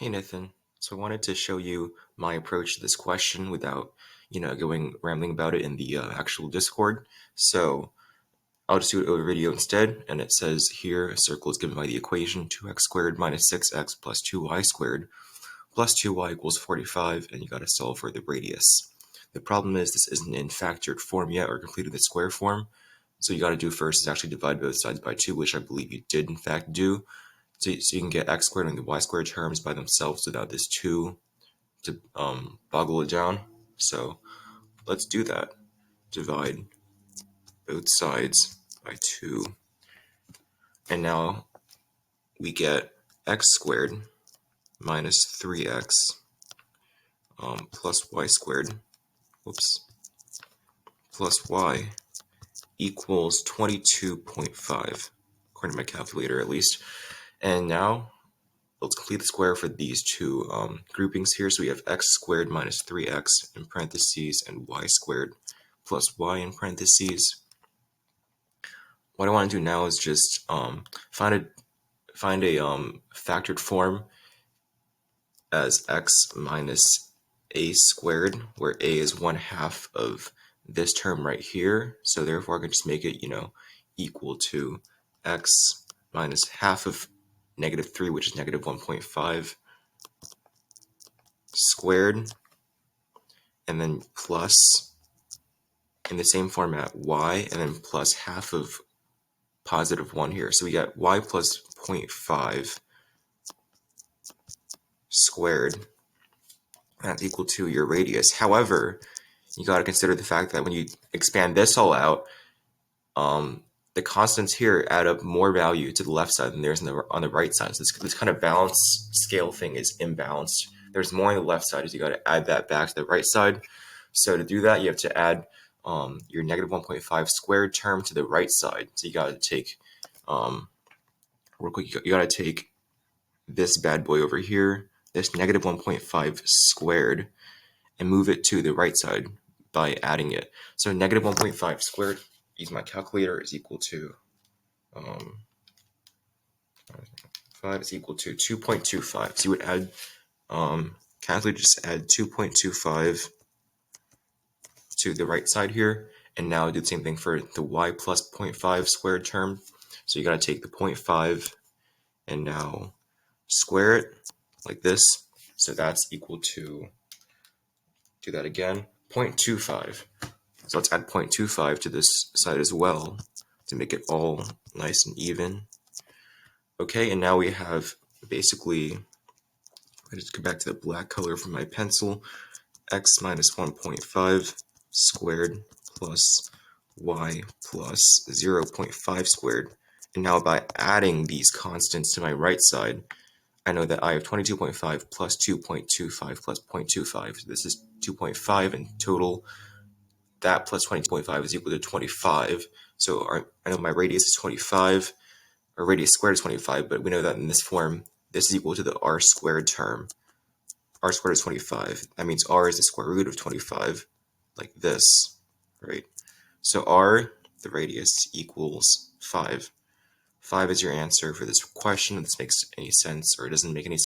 Hey Nathan, so I wanted to show you my approach to this question without, going rambling about it in the actual Discord. So I'll just do it over video instead, and it says here a circle is given by the equation 2x squared minus 6x plus 2y squared plus 2y equals 45, and you got to solve for the radius. The problem is this isn't in factored form yet or completed the square form, so you got to do first is actually divide both sides by 2, which I believe you did in fact do. So you can get x squared and the y squared terms by themselves without this 2 to boggle it down. So let's do that. Divide both sides by 2. And now we get x squared minus 3x plus y squared, plus y equals 22.5, according to my calculator at least. And now let's complete the square for these two groupings here. So we have x squared minus 3x in parentheses and y squared plus y in parentheses. What I want to do now is just find a factored form as x minus a squared, where a is 1/2 of this term right here. So therefore I can just make it, equal to x minus half of -3, which is -1.5 squared, and then plus, in the same format, y, and then plus half of +1 here. So we got y plus 0.5 squared. That's equal to your radius. However, you got to consider the fact that when you expand this all out, the constants here add up more value to the left side than there's on the right side. So this kind of balance scale thing is imbalanced. There's more on the left side, so you got to add that back to the right side. So to do that, you have to add your -1.5 squared term to the right side. So you got to take, real quick, you got to take this bad boy over here, this -1.5 squared, and move it to the right side by adding it. So -1.5 squared, use my calculator, is equal to 5 is equal to 2.25. So you would add, calculator, just add 2.25 to the right side here, and now do the same thing for the y plus 0.5 squared term. So you got to take the 0.5 and now square it like this. So that's equal to, do that again, 0.25. So let's add 0.25 to this side as well to make it all nice and even. Okay, and now we have basically, I just go back to the black color from my pencil, x minus 1.5 squared plus y plus 0.5 squared. And now by adding these constants to my right side, I know that I have 22.5 plus 2.25 plus 0.25. So this is 2.5 in total. That plus 22.5 is equal to 25. So I know my radius is 25, or radius squared is 25, but we know that in this form, this is equal to the r squared term. R squared is 25. That means r is the square root of 25, like this, right? So r, the radius, equals 5. 5 is your answer for this question. If this makes any sense, or it doesn't make any sense,